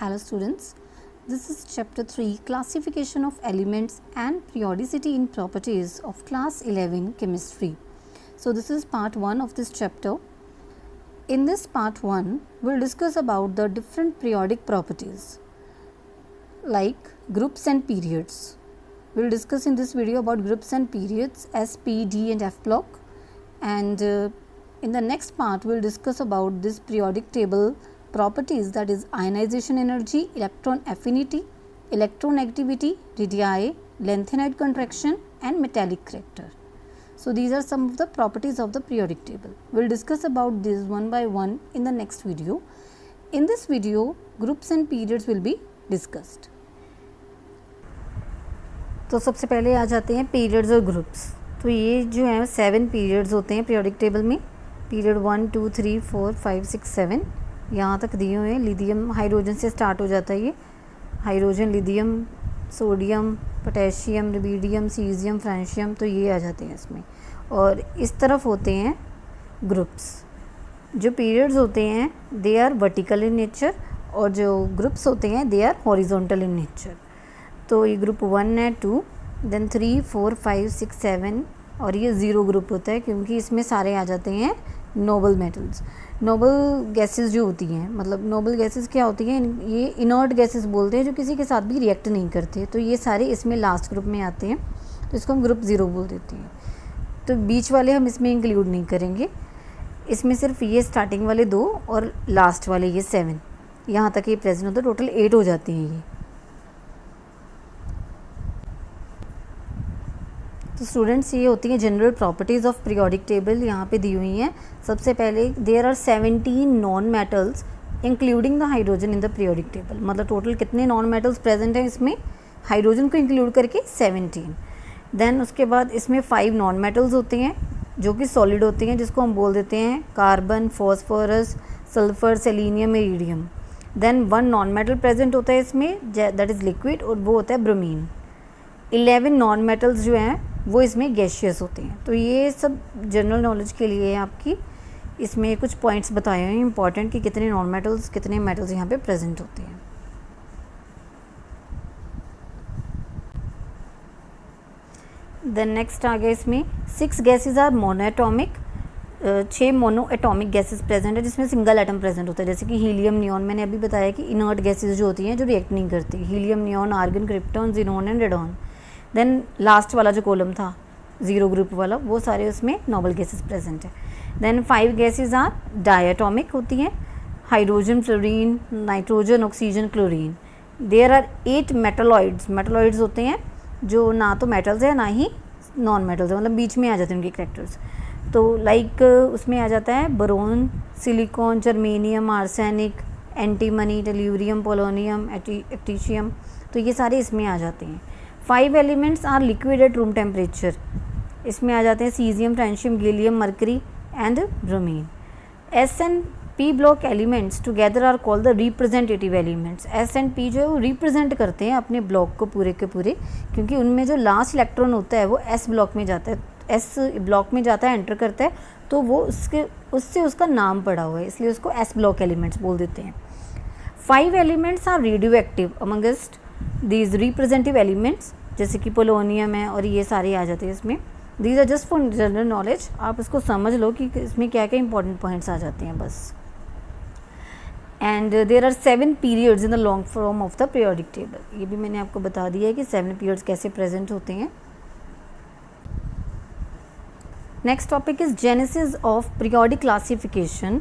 Hello students, this is chapter 3 classification of elements and periodicity in properties of class 11 chemistry. So this is part 1 of this chapter. In this part 1 we'll discuss about the different periodic properties like groups and periods. We'll discuss in this video about groups and periods S, P, D and F block, and in the next part we'll discuss about this periodic table properties, that is ionization energy, electron affinity, electronegativity, radii, lengthened contraction and metallic character. So these are some of the properties of the periodic table. We'll discuss about this one by one in the next video. In this video groups and periods will be discussed. तो सबसे पहले आ जाते हैं periods और groups. तो ये जो है 7 पीरियड्स होते हैं पीरियोडिक टेबल में. पीरियड 1, 2, 3, 4, 5, 6, 7 यहाँ तक दिए हुए हैं. लिथियम हाइड्रोजन से स्टार्ट हो जाता है. ये hydrogen, lithium, sodium, potassium, rubidium, caesium, francium, तो ये आ जाते हैं इसमें. और इस तरफ होते हैं ग्रुप्स. जो पीरियड्स होते हैं they are vertical in nature और जो ग्रुप्स होते हैं they are horizontal in nature. तो ये ग्रुप 1 है, 2, देन 3, 4, 5, 6, 7 और ये 0 ग्रुप होता है क्योंकि इसमें सारे आ जाते हैं नोबल मेटल्स. नोबल गैसेस जो होती हैं, मतलब नोबल गैसेस क्या होती हैं, ये इनर्ट गैसेस बोलते हैं जो किसी के साथ भी रिएक्ट नहीं करते. तो ये सारे इसमें लास्ट ग्रुप में आते हैं, तो इसको हम ग्रुप 0 बोल देते हैं. तो बीच वाले हम इसमें इंक्लूड नहीं करेंगे. इसमें सिर्फ ये स्टार्टिंग वाले 2 और लास्ट वाले ये 7 यहाँ तक ये प्रेजेंट होता है. टोटल 8 हो जाते हैं ये. तो स्टूडेंट्स ये होती हैं general properties of periodic table, यहाँ पे दी हुई हैं. सबसे पहले there are 17 non metals including the hydrogen in the periodic table. मतलब टोटल कितने नॉन मेटल्स प्रेजेंट हैं इसमें, हाइड्रोजन को इंक्लूड करके 17. देन उसके बाद इसमें 5 नॉन मेटल्स होते हैं जो कि सॉलिड होते हैं, जिसको हम बोल देते हैं carbon, phosphorus, sulphur, selenium, iridium. Then 1 non metal present होता है इसमें, दैट इज़ लिक्विड, और वो होता है ब्रोमीन. 11 नॉन मेटल्स जो हैं वो इसमें गैशियस होते हैं. तो ये सब जनरल नॉलेज के लिए है आपकी. इसमें कुछ पॉइंट्स बताए हैं इंपॉर्टेंट कि कितने नॉन मेटल्स, कितने मेटल्स यहाँ पे प्रेजेंट होते हैं. देन नेक्स्ट आ गया इसमें 6 gases are monoatomic. 6 monoatomic gases present है जिसमें सिंगल एटम प्रेजेंट होता है, जैसे कि हीलियम, नियॉन. मैंने अभी बताया कि इनर्ट गैसेस जो होती हैं जो रिएक्ट नहीं करती, helium, neon, argon, krypton, xenon and radon. Then last वाला जो कॉलम था 0 ग्रुप वाला, वो सारे उसमें नोबल गैसेस प्रेजेंट है. देन 5 गैसेस आर डायटॉमिक होती हैं, hydrogen, fluorine, nitrogen, oxygen, chlorine. There are 8 metalloids. Metalloids होते हैं जो ना तो मेटल्स है ना ही नॉन मेटल्स है, मतलब बीच में आ जाते हैं उनके कैरेक्टर्स. तो लाइक उसमें आ जाता है boron, silicon, germanium, arsenic, antimony, tellurium, polonium, actinium. तो ये सारे इसमें आ जाते हैं. 5 elements are liquid at room temperature. इसमें आ जाते हैं caesium, francium, gallium, mercury and bromine. S and P block elements together are called the representative elements. S and P जो है वो रिप्रेजेंट करते हैं अपने ब्लॉक को पूरे के पूरे, क्योंकि उनमें जो लास्ट इलेक्ट्रॉन होता है वो एस ब्लॉक में जाता है. एस ब्लॉक में जाता है, एंटर करता है, तो वो उससे उसका नाम पड़ा हुआ है, इसलिए उसको एस ब्लॉक एलिमेंट्स बोल देते हैं. 5 elements are radioactive amongst these representative elements, जैसे कि पोलोनियम है और ये सारे आ जाते हैं इसमें. These are just for general knowledge. आप इसको समझ लो कि इसमें क्या क्या इंपॉर्टेंट पॉइंट्स आ जाते हैं बस. And there are 7 periods in the long form of the periodic table. ये भी मैंने आपको बता दिया है कि 7 पीरियड्स कैसे प्रेजेंट होते हैं. Next topic is genesis of periodic classification.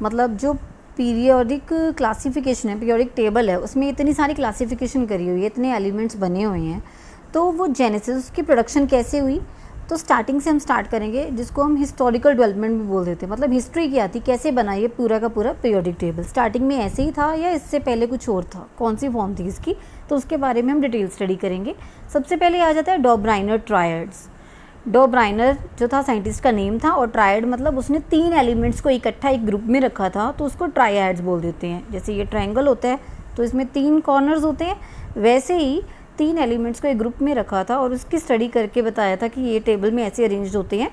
मतलब जो पीरियोडिक क्लासिफिकेशन है, पीरियोडिक टेबल है, उसमें इतनी सारी क्लासिफिकेशन करी हुई है, इतने एलिमेंट्स बने हुए हैं. तो वो जेनेसिस, उसकी प्रोडक्शन कैसे हुई, तो स्टार्टिंग से हम स्टार्ट करेंगे, जिसको हम हिस्टोरिकल डेवलपमेंट भी बोल देते हैं. मतलब हिस्ट्री क्या थी, कैसे बना ये पूरा का पूरा पीरियोडिक टेबल. स्टार्टिंग में ऐसे ही था या इससे पहले कुछ और था, कौन सी फॉर्म थी इसकी, तो उसके बारे में हम डिटेल स्टडी करेंगे. सबसे पहले आ जाता है डॉब्राइनर ट्रायड्स. डॉब्राइनर जो था साइंटिस्ट का नेम था, और ट्रायड मतलब उसने 3 एलिमेंट्स को इकट्ठा एक ग्रुप में रखा था, तो उसको ट्रायड्स बोल देते हैं. जैसे ये ट्रायंगल होता है तो इसमें 3 कॉर्नर्स होते हैं, वैसे ही 3 एलिमेंट्स को एक ग्रुप में रखा था और उसकी स्टडी करके बताया था कि ये टेबल में ऐसे अरेंज होते हैं,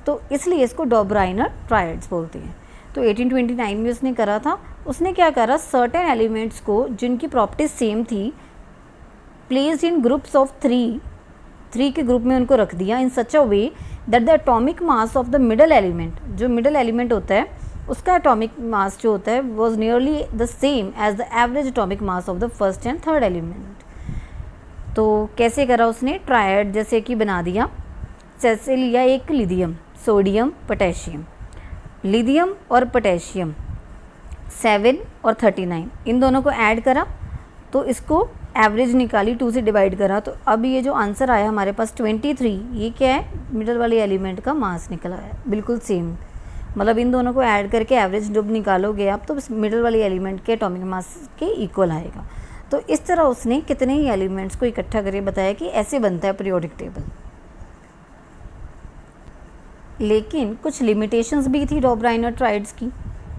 तो इसलिए इसको डॉब्राइनर ट्रायड्स बोलते हैं. तो 1829 में उसने करा था। उसने क्या करा, सर्टेन एलिमेंट्स को जिनकी प्रॉपर्टीज सेम थी, placed in groups of three के ग्रुप में उनको रख दिया in such a way that the atomic mass of the middle element, जो मिडल एलिमेंट होता है उसका एटॉमिक मास जो होता है was nearly the same as the average atomic mass of the first and third element. तो कैसे करा उसने, ट्रायड जैसे कि बना दिया। जैसे लिया एक लिथियम, सोडियम, पोटेशियम, लिथियम और पोटेशियम 7 और 39, इन दोनों को ऐड करा तो इसको एवरेज निकाली, 2 से डिवाइड करा, तो अब ये जो आंसर आया हमारे पास 23, ये क्या है, मिडल वाले एलिमेंट का मास निकला है, बिल्कुल सेम। मतलब इन दोनों को ऐड करके एवरेज जब निकालोगे आप तो मिडल वाले एलिमेंट के एटॉमिक मास के इक्वल आएगा। तो इस तरह उसने कितने ही एलिमेंट्स को इकट्ठा करके बताया कि ऐसे बनता है पीरियोडिक टेबल। लेकिन कुछ लिमिटेशंस भी थी डॉब्राइनर ट्राइड्स की।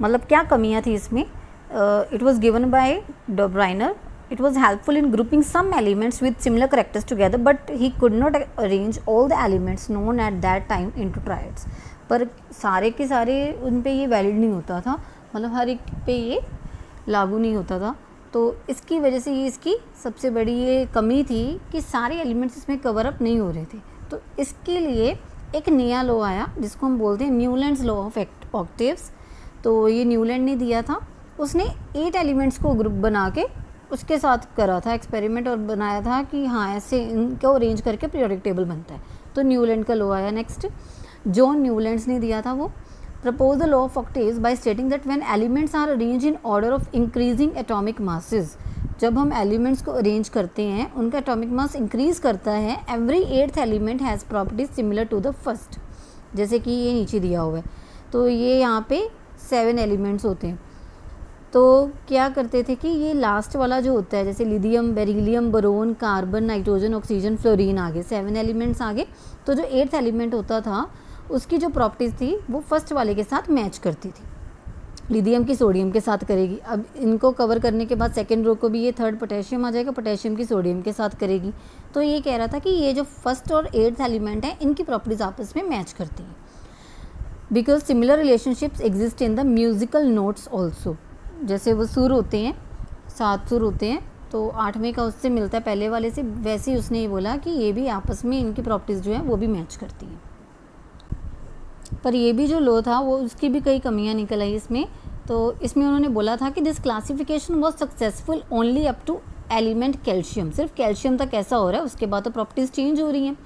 मतलब क्या कमियां थी इसमें, it was given by Dobereiner, it was helpful in grouping some elements with similar characters together, but he could not arrange all the elements known at that time into triads। पर सारे के सारे उन पे ये वैलिड नहीं होता था, मतलब हर एक पे ये लागू नहीं होता था। तो इसकी वजह से ये इसकी सबसे बड़ी ये कमी थी कि सारे एलिमेंट्स इसमें कवर अप नहीं हो रहे थे। तो इसके लिए एक नया लॉ आया जिसको हम बोलते हैं न्यूलैंड्स लॉ ऑफ ऑक्टेव्स। तो ये न्यूलैंड ने दिया था, उसने 8 एलिमेंट्स को ग्रुप बना के उसके साथ करा था एक्सपेरिमेंट और बनाया था कि हाँ ऐसे इनको अरेंज करके पीरियोडिक टेबल बनता है। तो न्यूलैंड का लॉ आया नेक्स्ट, जॉन न्यूलैंड्स ने दिया था वो। Propose the law of octaves by stating that when elements are arrange in order of increasing atomic masses, जब हम एलिमेंट्स को अरेंज करते हैं उनका एटॉमिक मास इंक्रीज करता है, every 8th element has properties similar to the first. जैसे कि ये नीचे दिया हुआ है, तो ये यहाँ पे 7 एलिमेंट्स होते हैं। तो क्या करते थे कि ये लास्ट वाला जो होता है, जैसे lithium, beryllium, boron, carbon, nitrogen, oxygen, fluorine आगे 7 एलिमेंट्स आगे, तो जो 8th एलिमेंट होता था उसकी जो प्रॉपर्टीज़ थी वो फर्स्ट वाले के साथ मैच करती थी। लिथियम की सोडियम के साथ करेगी। अब इनको कवर करने के बाद सेकेंड रो को भी ये थर्ड पोटेशियम आ जाएगा, पोटेशियम की सोडियम के साथ करेगी। तो ये कह रहा था कि ये जो फर्स्ट और 8th एलिमेंट है इनकी प्रॉपर्टीज़ आपस में मैच करती हैं, because similar relationships exist in the musical notes also. जैसे वो सुर होते हैं, 7 सुर होते हैं, तो 8वें का उससे मिलता है पहले वाले से, वैसे ही उसने ये बोला कि ये भी आपस में इनकी प्रॉपर्टीज़ जो है वो भी मैच करती हैं। पर ये भी जो लॉ था वो उसकी भी कई कमियां निकल आई इसमें। तो इसमें उन्होंने बोला था कि this classification was successful only up to element calcium, सिर्फ कैल्शियम तक ऐसा हो रहा है, उसके बाद तो प्रॉपर्टीज़ चेंज हो रही हैं।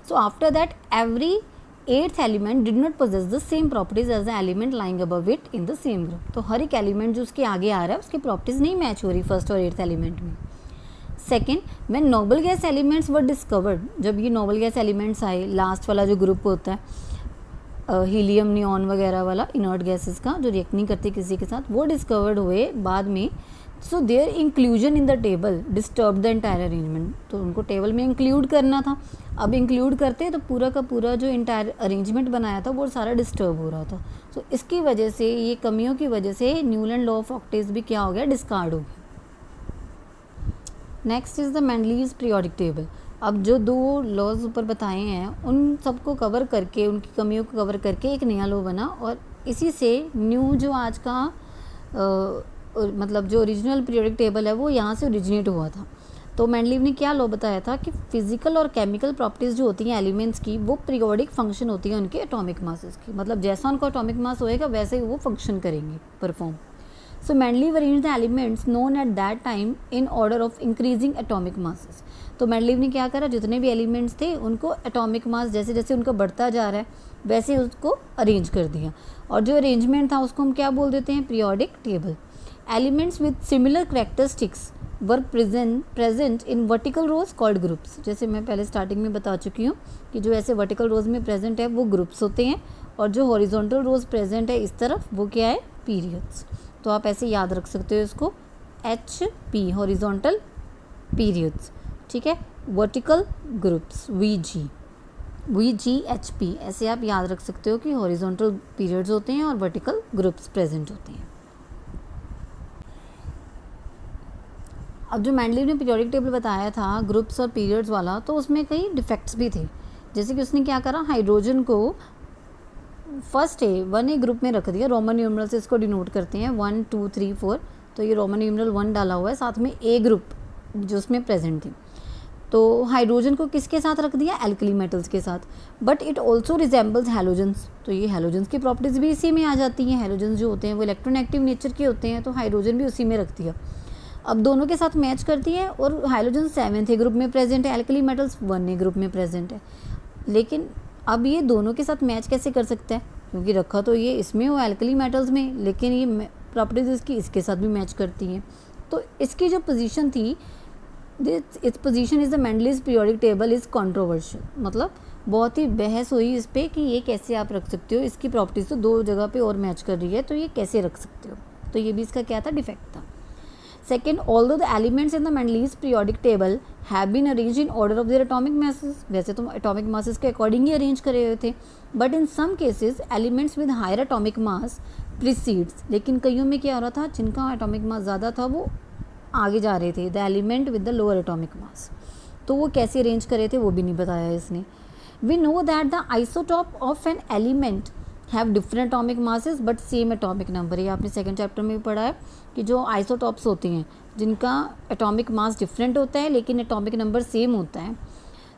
So after that every 8th element did not possess the same properties as the element lying above it in the same group. तो हर एक एलिमेंट जो उसके आगे आ रहा है उसकी प्रॉपर्टीज नहीं मैच हो रही फर्स्ट और 8th एलिमेंट में। Second, when noble gas elements were discovered, जब ये नोबल गैस एलिमेंट्स आए, लास्ट वाला जो ग्रुप होता है हीलियम, नियॉन वगैरह वाला इनर्ट गैसेस का जो रिएक्ट नहीं करती किसी के साथ, वो डिस्कवर्ड हुए बाद में। So their inclusion in the table disturb the entire arrangement. तो उनको टेबल में इंक्लूड करना था, अब इंक्लूड करते तो पूरा का पूरा जो एंटायर अरेंजमेंट बनाया था वो सारा डिस्टर्ब हो रहा था। सो इसकी वजह से, ये कमियों की वजह से न्यूलैंड लॉ ऑफ ऑक्टेव्स भी क्या हो गया, डिस्कार्ड हो गया। Next is the Mendeleev's periodic table. अब जो 2 लॉज ऊपर बताए हैं उन सबको कवर करके, उनकी कमियों को कवर करके एक नया लॉ बना, और इसी से न्यू जो आज का मतलब जो ओरिजिनल पीरियोडिक टेबल है वो यहाँ से ओरिजिनेट हुआ था। तो मेंडलीव ने क्या लॉ बताया था कि फिजिकल और केमिकल प्रॉपर्टीज़ जो होती हैं एलिमेंट्स की वो पीरियोडिक फंक्शन होती है उनके एटॉमिक मासेस की, मतलब जैसा उनका एटॉमिक मास होएगा वैसे ही वो फंक्शन करेंगे, perform. So Mendeleev arranged the elements known at that time in order of increasing atomic masses। तो मेंडलीव ने क्या करा, जितने भी एलिमेंट्स थे उनको एटॉमिक मास जैसे जैसे उनका बढ़ता जा रहा है वैसे उसको अरेंज कर दिया, और जो अरेंजमेंट था उसको हम क्या बोल देते हैं, periodic table. Elements with similar characteristics were present in vertical rows called groups. जैसे मैं पहले स्टार्टिंग में बता चुकी हूँ कि जो ऐसे वर्टिकल रोज में प्रेजेंट है वो ग्रुप्स होते हैं, और जो हॉरिजॉन्टल रोज प्रेजेंट है इस तरफ वो क्या है, पीरियड्स। तो आप ऐसे याद रख सकते हो इसको, HP हॉरिजॉन्टल पीरियड्स, ठीक है, वर्टिकल ग्रुप्स VGHP, ऐसे आप याद रख सकते हो कि हॉरिजॉन्टल पीरियड्स होते हैं और वर्टिकल ग्रुप्स प्रेजेंट होते हैं। अब जो मेंडलीव ने पीरियोडिक टेबल बताया था ग्रुप्स और पीरियड्स वाला, तो उसमें कई डिफेक्ट्स भी थे। जैसे कि उसने क्या करा, हाइड्रोजन को फर्स्ट है 1A ग्रुप में रख दिया, रोमन न्यूमरल से इसको डिनोट करते हैं 1 2 3 4, तो ये रोमन न्यूमरल 1 डाला हुआ है, साथ में A ग्रुप जो उसमें प्रेजेंट थी। तो हाइड्रोजन को किसके साथ रख दिया, एल्कली मेटल्स के साथ। But it also resembles halogens, तो ये हैलोजन्स की प्रॉपर्टीज़ भी इसी में आ जाती हैं। हैलोजन्स जो होते हैं वो इलेक्ट्रोनेगेटिव नेचर के होते हैं, तो हाइड्रोजन भी उसी में रख दिया। अब दोनों के साथ मैच करती है और हाइड्रोजन 7th ग्रुप में प्रेजेंट है, एल्कली मेटल्स 1A ग्रुप में प्रेजेंट है। लेकिन अब ये दोनों के साथ मैच कैसे कर सकता है, क्योंकि रखा तो ये इसमें वो एल्कली मेटल्स में, लेकिन ये प्रॉपर्टीज इसकी इसके साथ भी मैच करती हैं। तो इसकी जो पोजीशन थी, its position is the Mendeleev's periodic table is controversial, मतलब बहुत ही बहस हुई इस पर कि ये कैसे आप रख सकते हो, इसकी प्रॉपर्टीज तो दो जगह पे और मैच कर रही है, तो ये कैसे रख सकते हो। तो ये भी इसका क्या था, डिफेक्ट था। Second, although the elements in the Mendeleev's periodic table have been arrange in order of their atomic masses, वैसे तो एटॉमिक मासेस के अकॉर्डिंग ही अरेंज करे हुए थे, but in some cases elements with higher atomic mass precedes, लेकिन कईयों में क्या हो रहा था, जिनका एटॉमिक मास ज़्यादा था वो आगे जा रहे थे, the element with the lower atomic mass. तो वो कैसे अरेंज करे थे वो भी नहीं बताया इसने। We know that the isotope of an element have different atomic masses but same atomic number. ये आपने सेकंड चैप्टर में भी पढ़ा है कि जो आइसोटॉप्स होती हैं जिनका एटॉमिक मास डिफरेंट होता है लेकिन एटॉमिक नंबर सेम होता है।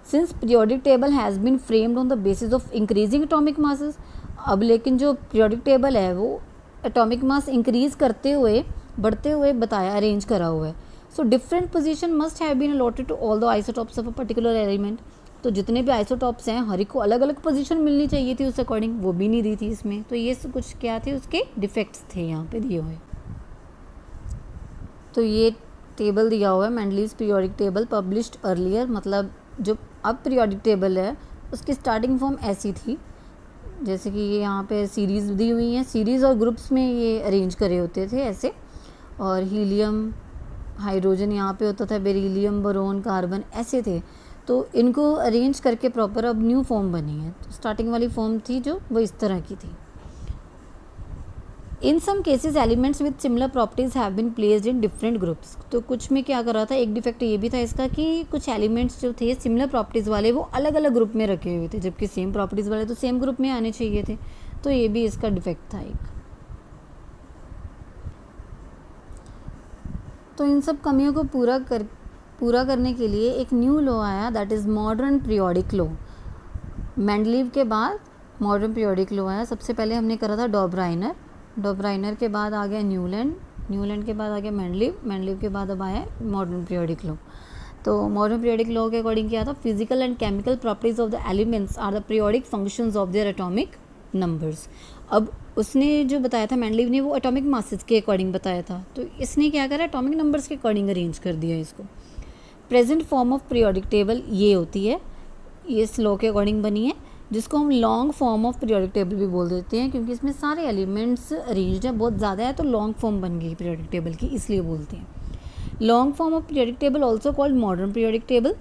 Since periodic table has been framed on the basis of increasing atomic masses, अब लेकिन जो पीरियोडिक टेबल है वो एटॉमिक मास इंक्रीज करते हुए बढ़ते हुए बताया, अरेंज करा हुआ है। So different position must have been allotted to all the isotopes of a particular element, तो जितने भी आइसोटॉप्स हैं हर एक को अलग अलग पोजीशन मिलनी चाहिए थी उस अकॉर्डिंग, वो भी नहीं दी थी इसमें। तो ये कुछ क्या थे, उसके डिफेक्ट्स थे यहाँ पे दिए हुए। तो ये टेबल दिया हुआ है Mendeleev's periodic table published earlier, मतलब जो अब पीरियोडिक टेबल है उसकी स्टार्टिंग फॉर्म ऐसी थी, जैसे कि ये यहाँ पे सीरीज़ दी हुई हैं, सीरीज़ और ग्रुप्स में ये अरेंज करे होते थे ऐसे, और हीलियम हाइड्रोजन यहाँ पे होता था, बेरिलियम बोरोन कार्बन ऐसे थे। तो इनको अरेंज करके प्रॉपर अब न्यू फॉर्म बनी है। तो स्टार्टिंग वाली फॉर्म थी जो वो इस तरह की थी। In some cases elements with similar properties have been placed in different groups, तो कुछ में क्या कर रहा था, एक डिफेक्ट ये भी था इसका कि कुछ एलिमेंट्स जो थे सिमिलर प्रॉपर्टीज़ वाले वो अलग अलग ग्रुप में रखे हुए थे, जबकि सेम प्रॉपर्टीज़ वाले तो सेम ग्रुप में आने चाहिए थे। तो ये भी इसका डिफेक्ट था एक। तो इन सब कमियों को पूरा करने के लिए एक न्यू लॉ आया, that is modern periodic law. Mendeleev के बाद मॉडर्न पीरियोडिक लॉ आया। सबसे पहले हमने करा था डॉबराइनर के बाद आ गया न्यूलैंड के बाद आ गया मेंडलीव के बाद अब आया मॉडर्न पीरियोडिक लॉ। तो मॉडर्न पीरियोडिक लॉ के अकॉर्डिंग क्या था, physical and chemical properties of the elements are the periodic functions of their atomic numbers. अब उसने जो बताया था मेंडलीव ने, वो एटॉमिक मासेस के अकॉर्डिंग बताया था, तो इसने क्या करा, एटॉमिक नंबर्स के अकॉर्डिंग अरेंज कर दिया इसको। Present form of periodic table ये होती है, ये इस लॉ के अकॉर्डिंग बनी है, जिसको हम long form of periodic table भी बोल देते हैं, क्योंकि इसमें सारे एलिमेंट्स अरेंज्ड है, बहुत ज़्यादा है, तो लॉन्ग फॉर्म बन गई पीरियोडिक टेबल की, इसलिए बोलते हैं। Long form of periodic table also called modern periodic table,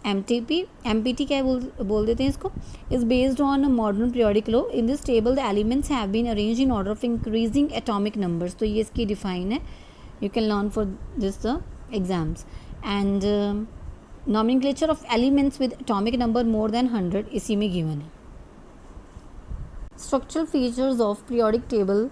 MPT क्या बोल देते हैं इसको, is based on modern periodic law. In this table the elements have been arrange in order of increasing atomic numbers, तो ये इसकी define है, you can learn for this exams. And nomenclature of elements with atomic number more than 100 इसी में given है। Structural features of periodic table,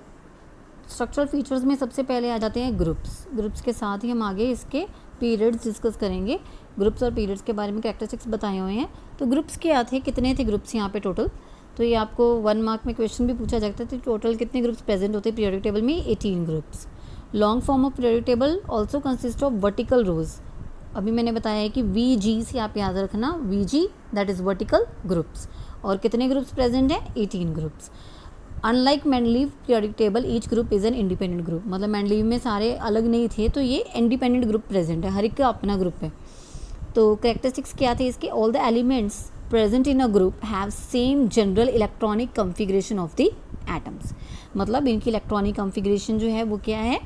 structural features में सबसे पहले आ जाते हैं ग्रुप्स के साथ ही हम आगे इसके पीरियड्स डिस्कस करेंगे। ग्रुप्स और पीरियड्स के बारे में कैरेक्टरिस्टिक्स बताए हुए हैं। तो ग्रुप्स क्या थे, कितने थे ग्रुप्स यहाँ पे टोटल, तो ये आपको 1 मार्क में क्वेश्चन भी पूछा जाता है, तो टोटल कितने ग्रुप्स प्रेजेंट होते हैं पीरियोडिक टेबल में, 18 groups. Long form of periodic table also consist of vertical rows, अभी मैंने बताया है कि VG से आप याद रखना, VG that is vertical groups, और कितने ग्रुप्स प्रेजेंट हैं, 18 groups. Unlike Mendeleev periodic table each group is an independent group, मतलब मेंडलीव में सारे अलग नहीं थे, तो ये इंडिपेंडेंट ग्रुप प्रेजेंट है, हर एक का अपना ग्रुप है। तो कैरेक्टरिस्टिक्स क्या थे इसके, all the elements present in a group have same general electronic configuration of the atoms, मतलब इनकी इलेक्ट्रॉनिक कॉन्फ़िगरेशन जो है वो क्या है,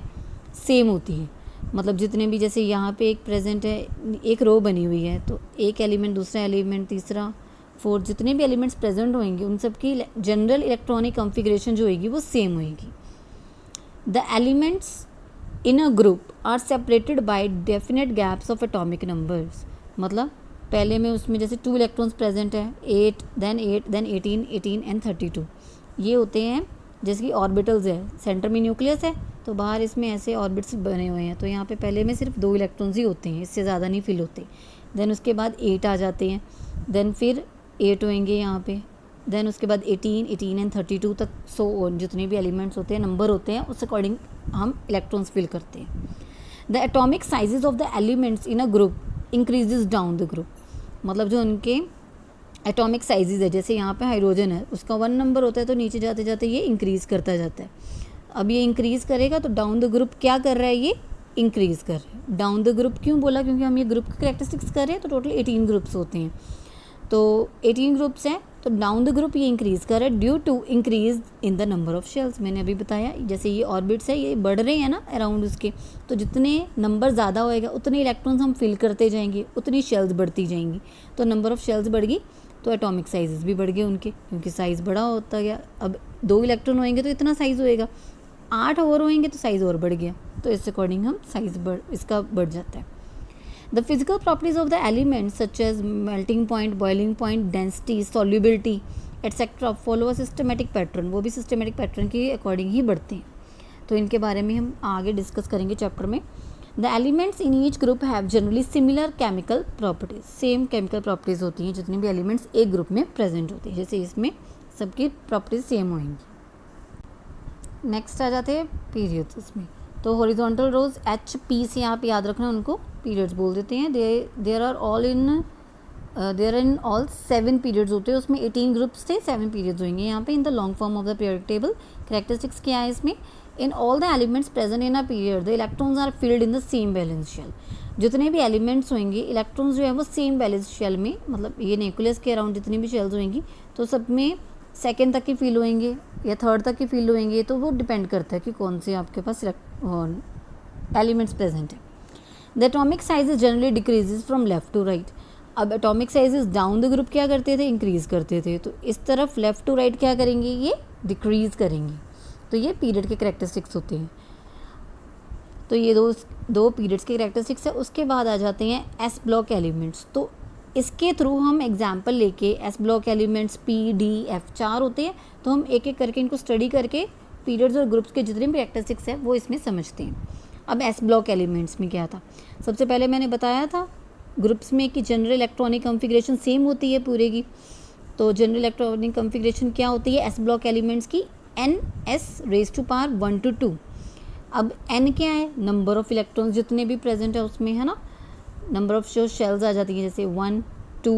सेम होती है। मतलब जितने भी, जैसे यहाँ पे एक प्रेजेंट है, एक रो बनी हुई है, तो एक एलिमेंट, दूसरा एलिमेंट, तीसरा, फोर्थ, जितने भी एलिमेंट्स प्रेजेंट होंगे उन सब की जनरल इलेक्ट्रॉनिक कॉन्फ़िगरेशन जो होगी वो सेम होगी। The elements in a group are separated by definite gaps of atomic numbers, मतलब पहले में उसमें जैसे 2 इलेक्ट्रॉन्स प्रेजेंट है, 8 देन 18 एंड 32, ये होते हैं जैसे कि ऑर्बिटल्स है, सेंटर में न्यूक्लियस है तो बाहर इसमें ऐसे ऑर्बिट्स बने हुए हैं, तो यहाँ पे पहले में सिर्फ 2 इलेक्ट्रॉन्स ही होते हैं, इससे ज़्यादा नहीं फिल होते। देन उसके बाद 8 आ जाते हैं, देन फिर 8 होंगे यहाँ पे, देन उसके बाद 18 एंड 32 तक, सो जितने भी एलिमेंट्स होते हैं, नंबर होते हैं, उस अकॉर्डिंग हम इलेक्ट्रॉन्स फिल करते हैं। The atomic sizes of the elements in a group increases down the group, मतलब जो उनके एटॉमिक साइजेस है, जैसे यहाँ पे हाइड्रोजन है, उसका 1 नंबर होता है तो नीचे जाते जाते ये इंक्रीज़ करता जाता है। अब ये इंक्रीज़ करेगा तो डाउन द ग्रुप क्या कर रहा है, ये इंक्रीज़ कर रहा है। डाउन द ग्रुप क्यों बोला, क्योंकि हम ये ग्रुप की कैरेक्टरिस्टिक्स कर रहे हैं, तो टोटल 18 ग्रुप्स होते हैं, तो 18 ग्रुप्स हैं, तो डाउन द ग्रुप ये इंक्रीज़ कर रहा है due to increase in the number of shells. मैंने अभी बताया जैसे ये ऑर्बिट्स है, ये बढ़ रहे हैं ना अराउंड उसके, तो जितने नंबर ज़्यादा होएगा उतने इलेक्ट्रॉन्स हम फिल करते जाएंगे, उतनी शेल्स बढ़ती जाएंगी, तो नंबर ऑफ शेल्स बढ़ गई तो एटॉमिक साइजेस भी बढ़ गए उनके, क्योंकि साइज़ बड़ा होता गया। अब 2 इलेक्ट्रॉन होएंगे तो इतना साइज़ होएगा, 8 और होएंगे तो साइज़ और बढ़ गया, तो इस अकॉर्डिंग हम साइज़ इसका बढ़ जाता है। The physical properties of the elements such as melting point, boiling point, density, solubility etcetera follow a systematic pattern, वो भी सिस्टमेटिक पैटर्न के अकॉर्डिंग ही बढ़ते हैं, तो इनके बारे में हम आगे डिस्कस करेंगे चैप्टर में। The elements in each group have generally similar chemical properties, same chemical properties होती हैं जितने भी एलिमेंट्स एक ग्रुप में प्रेजेंट होते हैं, जैसे इसमें सबकी प्रॉपर्टीज सेम होंगी। नेक्स्ट आ जाते हैं पीरियड्स इसमें, तो हॉरिजॉन्टल रोज HP से आप याद रखना, उनको पीरियड्स बोल देते हैं। There are in all 7 periods होते हैं, उसमें 18 ग्रुप्स थे, 7 पीरियड्स होंगे यहाँ पे in the long form of the periodic table. Characteristics क्या है इसमें, in all the elements present in a period the electrons are filled in the same valence shell. जितने भी एलिमेंट्स होंगे, इलेक्ट्रॉन्स जो है वो सेम बैलेंस शेल में, मतलब ये न्यूक्लियस के अराउंड जितनी भी शेल्स होंगी तो सब में सेकेंड तक की फील होंगे या थर्ड तक की फील होंगे, तो वो डिपेंड करता है कि कौन से आपके पास एलिमेंट्स प्रेजेंट है। The atomic size generally decreases from left to right. अब atomic sizes down the group क्या करते थे, इंक्रीज करते थे, तो इस तरफ लेफ्ट टू राइट क्या करेंगे, ये डिक्रीज करेंगे, तो ये पीरियड के कैरेक्टरिस्टिक्स होते हैं। तो ये दो पीरियड्स के कैरेक्टरिस्टिक्स है। उसके बाद आ जाते हैं एस ब्लॉक एलिमेंट्स, तो इसके थ्रू हम एग्जाम्पल लेके S block elements PD F 4 होते हैं, तो हम एक एक करके इनको स्टडी करके पीरियड्स और ग्रुप्स के जितने भी कैरेक्टरिस्टिक्स है वो इसमें समझते हैं। अब एस ब्लॉक एलिमेंट्स में क्या था, सबसे पहले मैंने बताया था ग्रुप्स में कि जनरल इलेक्ट्रॉनिक कॉन्फ़िगरेशन सेम होती है पूरे की, तो जनरल इलेक्ट्रॉनिक कॉन्फ़िगरेशन क्या होती है एस ब्लॉक एलिमेंट्स की, Ns⁻1 to 2। अब n क्या है, नंबर ऑफ इलेक्ट्रॉन्स जितने भी प्रेजेंट है उसमें, है ना, नंबर ऑफ जो शेल्स आ जाती है जैसे 1 2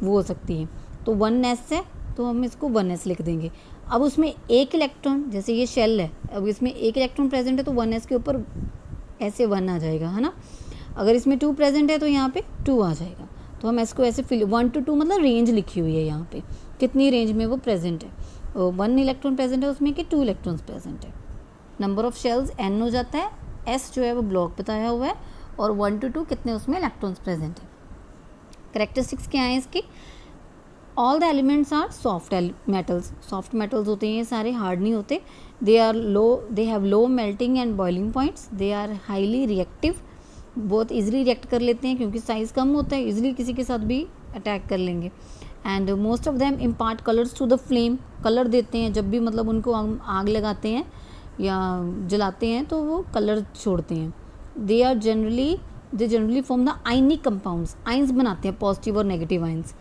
वो हो सकती है, तो 1s है तो हम इसको 1s लिख देंगे। अब उसमें एक इलेक्ट्रॉन, जैसे ये शेल है, अब इसमें एक इलेक्ट्रॉन प्रेजेंट है तो 1s के ऊपर ऐसे 1 आ जाएगा, है ना। अगर इसमें 2 प्रेजेंट है तो यहाँ पे 2 आ जाएगा, तो हम इसको ऐसे फिल 1 to 2 मतलब रेंज लिखी हुई है यहाँ पे, कितनी रेंज में वो प्रेजेंट है, 1 इलेक्ट्रॉन प्रेजेंट है उसमें कि 2 इलेक्ट्रॉन्स प्रेजेंट है। नंबर ऑफ शेल्स n हो जाता है, s जो है वो ब्लॉक बताया हुआ है, और 1 to 2 कितने उसमें इलेक्ट्रॉन्स प्रेजेंट है। करेक्टरिस्टिक्स क्या है इसकी, all the elements are soft metals, soft metals होते हैं ये सारे, हार्ड नहीं होते। They have low melting and boiling points, they are highly reactive, बहुत ईजिली रिएक्ट कर लेते हैं क्योंकि साइज़ कम होता है, ईजिली किसी के साथ भी अटैक कर लेंगे। And most of them impart colours to the flame, colour देते हैं जब भी मतलब उनको आग लगाते हैं या जलाते हैं तो वो कलर छोड़ते हैं। They generally form the ionic compounds, ions बनाते हैं, पॉजिटिव और negative ions.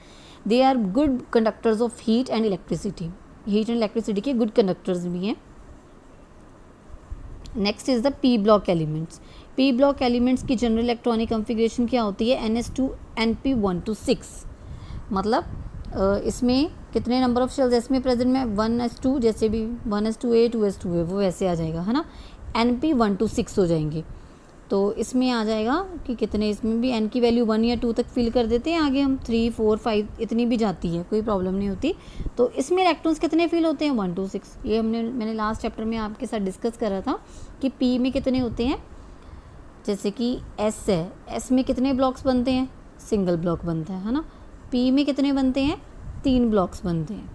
They are good conductors of heat and electricity, heat and electricity के गुड कंडक्टर्स भी हैं। Next is the P block elements. P block elements की general electronic configuration क्या होती है, NS2 Np1 to 6, मतलब इसमें कितने नंबर ऑफ शेल्स इसमें प्रेजेंट में 1s2, जैसे भी 1s2a 2s2a वो वैसे आ जाएगा, है ना। Np1 to 6 हो जाएंगे, तो इसमें आ जाएगा कि कितने, इसमें भी n की वैल्यू 1 या 2 तक फिल कर देते हैं, आगे हम 3 4 5 इतनी भी जाती है, कोई प्रॉब्लम नहीं होती। तो इसमें इलेक्ट्रॉन्स कितने फिल होते हैं 1 to 6, ये मैंने लास्ट चैप्टर में आपके साथ डिस्कस करा था कि P में कितने होते हैं। जैसे कि S है, S में कितने ब्लॉक्स बनते हैं, सिंगल ब्लॉक बनता है ना। P में कितने बनते हैं, 3 ब्लॉक्स बनते हैं,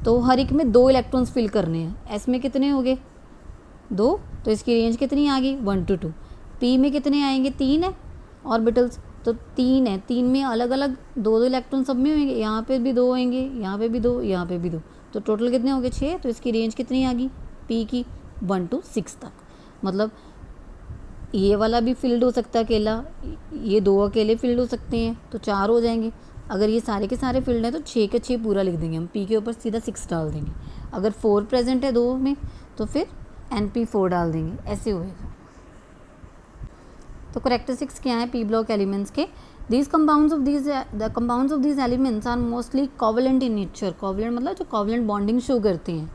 तो हर एक में 2 इलेक्ट्रॉन्स फिल करने हैं। S में कितने हो गए 2, तो इसकी रेंज कितनी आ गई 1 to 2। P में कितने आएंगे, 3 है ऑर्बिटल्स, तो 3 है, 3 में अलग अलग 2 इलेक्ट्रॉन सब में होंगे, यहाँ पे भी 2 होंगे, यहाँ पे भी 2, यहाँ पे भी 2, तो टोटल कितने हो गए 6, तो इसकी रेंज कितनी आ गई पी की 1 to 6 तक। मतलब ये वाला भी फिल्ड हो सकता है अकेला, ये 2 अकेले फिल्ड हो सकते हैं, तो 4 हो जाएंगे। अगर ये सारे के सारे फिल्ड हैं तो 6 के 6 पूरा लिख देंगे हम, पी के ऊपर सीधा 6 डाल देंगे। अगर 4 प्रेजेंट है 2 में तो फिर NP4 डाल देंगे, ऐसे होएगा। तो करेक्टरिस्टिक्स क्या है पी ब्लॉक एलिमेंट्स के? The compounds of these elements are mostly covalent in nature. Covalent मतलब जो कोवेलेंट बॉन्डिंग शो करते हैं।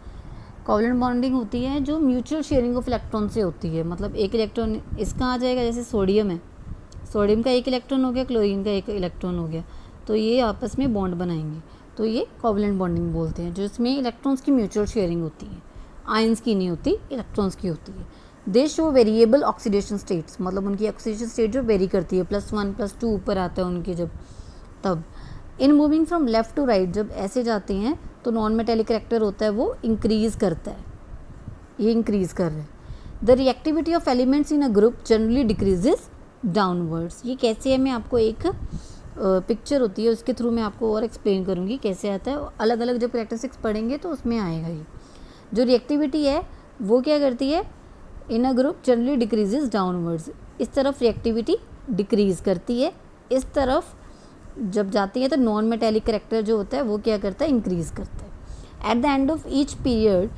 कोवेलेंट बॉन्डिंग होती है जो म्यूचुअल शेयरिंग ऑफ इलेक्ट्रॉन से होती है। मतलब एक इलेक्ट्रॉन इसका आ जाएगा, जैसे सोडियम है, सोडियम का एक इलेक्ट्रॉन हो गया, क्लोरीन का एक इलेक्ट्रॉन हो गया, तो ये आपस में बॉन्ड बनाएंगे, तो ये कोवेलेंट बॉन्डिंग बोलते हैं, जो इसमें इलेक्ट्रॉन्स की म्यूचुअल शेयरिंग होती है। आयंस की नहीं होती, इलेक्ट्रॉन्स की होती है। दे शो वेरिएबल ऑक्सीडेशन स्टेट्स, मतलब उनकी ऑक्सीडेशन स्टेट जो वेरी करती है, +1 +2 ऊपर आता है उनके जब, तब in moving from left to right, जब ऐसे जाते हैं तो नॉन मेटेलिक करेक्टर होता है वो इंक्रीज करता है, ये इंक्रीज कर रहे हैं। The reactivity of elements in a group generally decreases downwards. ये कैसे है, मैं आपको एक पिक्चर होती है उसके थ्रू मैं आपको और एक्सप्लेन करूँगी कैसे आता है। अलग अलग जब करेक्टरिस्टिक्स पढ़ेंगे तो उसमें आएगा। ये जो रिएक्टिविटी है वो क्या करती है, in a group generally decreases downwards, इस तरफ रिएक्टिविटी डिक्रीज करती है, इस तरफ जब जाती है तो नॉन मेटेलिक करेक्टर जो होता है वो क्या करता है, इंक्रीज करता है। At the end of each period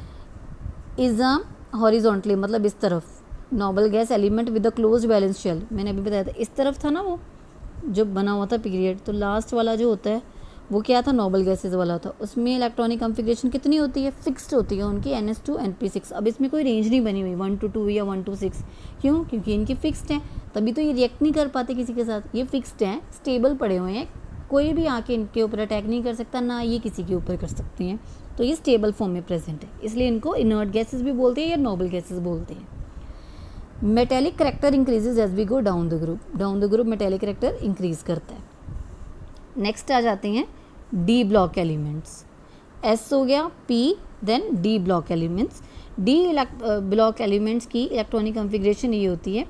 is a horizontally, मतलब इस तरफ noble gas element with a close valence shell, मैंने अभी बताया था इस तरफ था ना वो जो बना हुआ था पीरियड, तो लास्ट वाला जो होता है वो क्या था, नोबल गैसेज वाला था। उसमें इलेक्ट्रॉनिक कॉन्फ़िगरेशन कितनी होती है, फिक्स्ड होती है उनकी, NS2 NP6। अब इसमें कोई रेंज नहीं बनी हुई 1 to 2 या 1 to 6, क्यों, क्योंकि इनकी फिक्स्ड है, तभी तो ये रिएक्ट नहीं कर पाते किसी के साथ, ये फिक्स्ड हैं, स्टेबल पड़े हुए हैं, कोई भी आके इनके ऊपर अटैक नहीं कर सकता, ना ये किसी के ऊपर कर सकती हैं, तो ये स्टेबल फॉर्म में प्रेजेंट है, इसलिए इनको इनर्ट गैसेज भी बोलते हैं या नोबल गैसेज बोलते हैं। Metallic character increases as we go down the group metallic character increase करता है। नेक्स्ट आ जाते हैं डी ब्लॉक एलिमेंट्स। एस हो गया, P, then D block elements. D block elements की इलेक्ट्रॉनिक कॉन्फ़िगरेशन ये होती है।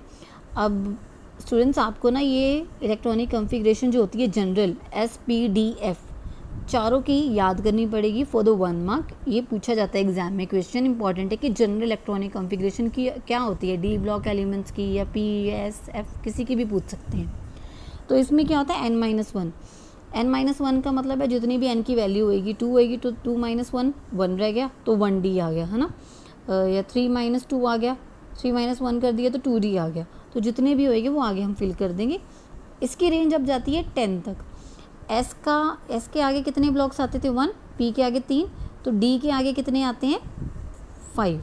अब स्टूडेंट्स आपको ना ये इलेक्ट्रॉनिक कॉन्फ़िगरेशन जो होती है जनरल SPDF चारों की याद करनी पड़ेगी फॉर द 1 मार्क। ये पूछा जाता है एग्जाम में, क्वेश्चन इंपॉर्टेंट है कि जनरल इलेक्ट्रॉनिक कॉन्फ़िगरेशन की क्या होती है, डी ब्लॉक एलिमेंट्स की या PSF किसी की भी पूछ सकते हैं। तो इसमें क्या होता है N-1, N-1 का मतलब है जितनी भी N की वैल्यू होएगी, 2 होएगी तो 2 - 1 1 रह गया तो 1D आ गया, है ना, या 3 - 2 आ गया, 3 - 1 कर दिया तो 2D आ गया, तो जितने भी होएंगे वो आगे हम फिल कर देंगे। इसकी रेंज अब जाती है 10 तक। S के आगे कितने ब्लॉक्स आते थे 1, P के आगे 3, तो D के आगे कितने आते हैं 5,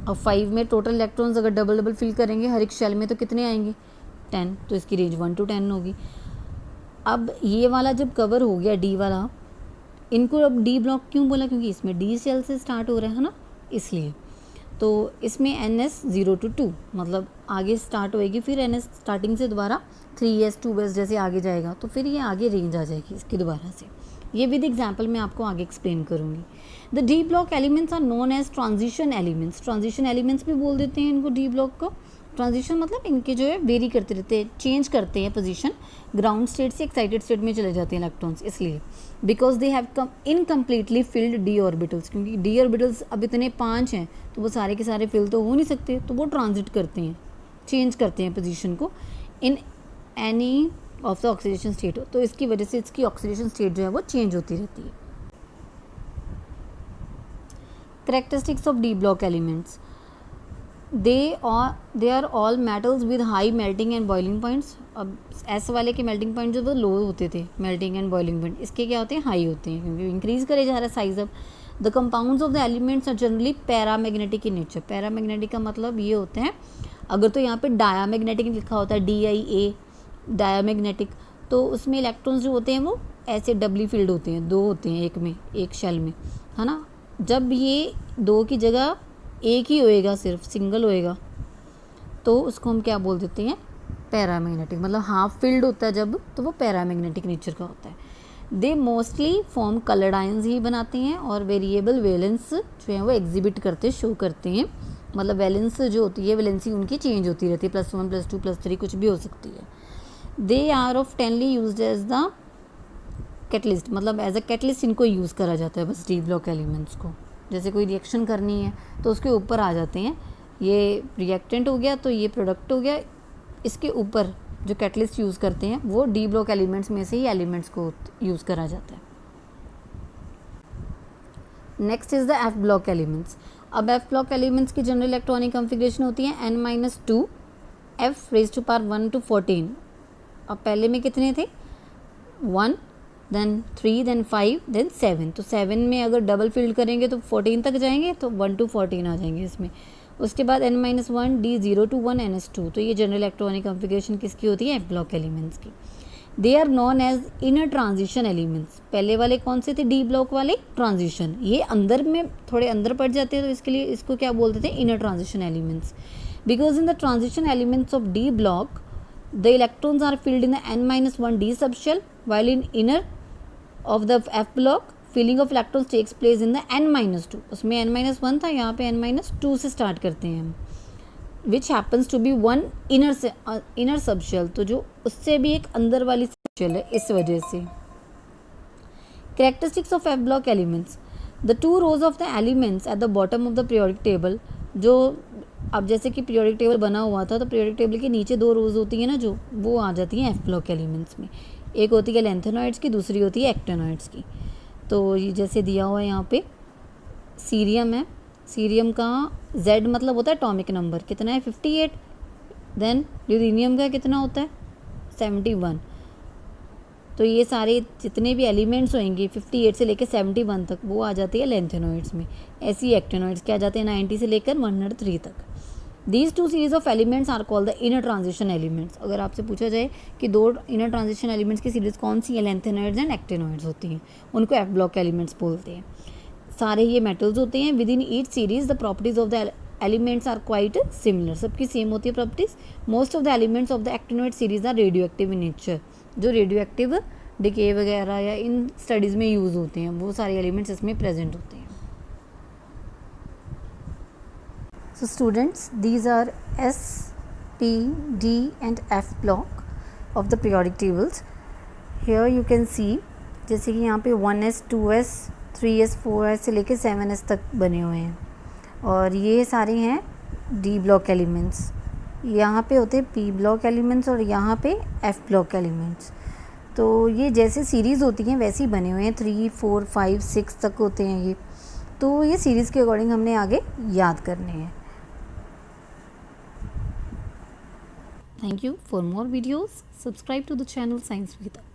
और 5 में टोटल इलेक्ट्रॉन्स अगर डबल फिल करेंगे हर एक शेल में तो कितने आएंगे 10, तो इसकी रेंज 1 to 10 होगी। अब ये वाला जब कवर हो गया D वाला, इनको अब D ब्लॉक क्यों बोला, क्योंकि इसमें D शेल से स्टार्ट हो रहा है ना, इसलिए। तो इसमें NS 0 to 2 मतलब आगे स्टार्ट होएगी, फिर NS स्टार्टिंग से दोबारा 3S 2S जैसे आगे जाएगा, तो फिर ये आगे रेंज आ जाएगी इसकी दोबारा से। ये विद एग्जांपल मैं आपको आगे एक्सप्लेन करूँगी। The D block elements are known as transition elements. Transition elements भी बोल देते हैं इनको डी ब्लॉक को। ट्रांजिशन मतलब इनके जो है वेरी करते रहते हैं, चेंज करते हैं पोजीशन, ग्राउंड स्टेट से एक्साइटेड स्टेट में चले जाते हैं इलेक्ट्रॉन्स, इसलिए because they have come incompletely field D orbitals, क्योंकि डी ऑर्बिटल्स अब इतने 5 हैं तो वो सारे के सारे फिल तो हो नहीं सकते, तो वो ट्रांजिट करते हैं, चेंज करते हैं पोजीशन को in any of the oxidation state, तो इसकी वजह से इसकी ऑक्सीडेशन स्टेट जो है वो चेंज होती रहती है। Characteristics of D block elements, they are all metals with high melting and boiling points। अब एस वाले के मेल्टिंग पॉइंट जो वो लो होते थे, मेल्टिंग एंड बॉइलिंग पॉइंट, इसके क्या होते हैं हाई होते हैं, क्योंकि इंक्रीज करे जा रहा है साइज। अब the compounds of the elements are generally paramagnetic in nature. Paramagnetic का मतलब ये होते हैं, अगर तो यहाँ पे डायामैग्नेटिक लिखा होता है DIA डायामैग्नेटिक, तो उसमें इलेक्ट्रॉन्स जो होते हैं वो ऐसे डबली फील्ड होते हैं, 2 होते हैं एक में, एक शेल में, है ना। जब ये 2 की जगह एक ही होएगा, सिर्फ सिंगल होएगा, तो उसको हम क्या बोल देते हैं पैरामैग्नेटिक, मतलब हाफ फील्ड होता है जब, तो वो पैरामैग्नेटिक नेचर का होता है। They mostly form coloured ions ही बनाते हैं, और वेरिएबल वैलेंस जो है वो एग्जिबिट करते, शो करते हैं, मतलब वैलेंस जो होती है वैलेंसी उनकी चेंज होती रहती है, +1 +2 +3 कुछ भी हो सकती है। दे आर ऑफ 10ली यूज्ड एज द कैटलिस्ट, मतलब एज अ कैटलिस्ट इनको यूज़ करा जाता है बस डी ब्लॉक एलिमेंट्स को। जैसे कोई रिएक्शन करनी है तो उसके ऊपर आ जाते हैं, ये रिएक्टेंट हो गया तो ये प्रोडक्ट हो गया, इसके ऊपर जो कैटलिस्ट यूज़ करते हैं वो डी ब्लॉक एलिमेंट्स में से ही एलिमेंट्स को यूज़ करा जाता है। Next is the F block elements. अब एफ ब्लॉक एलिमेंट्स की जनरल इलेक्ट्रॉनिक कॉन्फ़िगरेशन होती है n-2 f raised to power 1 to 14। अब पहले में कितने थे, 1 देन 3 देन 5 देन 7, तो 7 में अगर डबल फील्ड करेंगे तो 14 तक जाएंगे, तो 1 to 14 आ जाएंगे इसमें। उसके बाद n-1 d0 to 1 ns2, तो ये जनरल इलेक्ट्रॉनिक कॉन्फ़िगरेशन किसकी होती है, एफ ब्लॉक एलिमेंट्स की। They are known as inner transition elements. पहले वाले कौन से थे, डी ब्लॉक वाले ट्रांजिशन, ये अंदर में थोड़े अंदर पड़ जाते हैं तो इसके लिए इसको क्या बोलते थे, inner transition elements. Because in the transition elements of D block the electrons are filled in the n-1 d subshell, while in inner of the f block filling of electrons takes place in the n-2। उसमें n-1 था, यहाँ पे n-2 से start करते हैं हम, which happens to be one inner subshell, तो जो उससे भी एक अंदर वाली सबशेल है, इस वजह से। Characteristics of F block elements. The two rows of the elements at the bottom of the periodic table, जो अब जैसे कि पीरियोडिक टेबल बना हुआ था तो पीरियोडिक टेबल के नीचे 2 रोज होती है ना, जो वो आ जाती हैं एफ ब्लॉक एलिमेंट्स में। एक होती है लेंथेनॉइड्स की, दूसरी होती है एक्टेनॉइड्स की। तो ये जैसे दिया हुआ है यहाँ पे, सीरियम है, सीरियम का Z मतलब होता है एटॉमिक नंबर, कितना है 58। देन यूरेनियम का कितना होता है 71। तो ये सारे जितने भी एलिमेंट्स होंगे 58 से लेकर 71 तक वो आ जाती है लेंथेनॉइड्स में। ऐसे ही एक्टेनॉइड्स क्या आ जाते हैं 90 से लेकर 103 तक। These two series of elements are called the inner transition elements. अगर आपसे पूछा जाए कि 2 इनर ट्रांजिशन एलिमेंट्स की सीरीज कौन सी है, लेंथेनॉइड्स एंड एक्टेनॉइड्स होती हैं, उनको एफ ब्लॉक एलिमेंट्स बोलते हैं। सारे ये मेटल्स होते हैं। Within each series the properties of the elements are quite similar, सबकी सेम होती है properties. Most of the elements of the actinoid series are radioactive in nature, जो रेडियो एक्टिव डिके वगैरह या इन studies में use होते हैं वो सारे एलिमेंट्स इसमें प्रेजेंट होते हैं। So students, these are S, P, D and F block of the periodic tables. Here you can see जैसे कि यहाँ पे 1s, 2s, 3s, 4s से लेकर 7s तक बने हुए हैं, और ये सारे हैं D ब्लॉक एलिमेंट्स। यहाँ पे होते हैं P ब्लॉक एलिमेंट्स और यहाँ पे F ब्लॉक एलिमेंट्स। तो ये जैसे सीरीज़ होती हैं वैसे ही बने हुए हैं, 3, 4, 5, 6 तक होते हैं ये। तो ये सीरीज़ के अकॉर्डिंग हमने आगे याद करने हैं। Thank you. For more videos, subscribe to the channel Science Veda.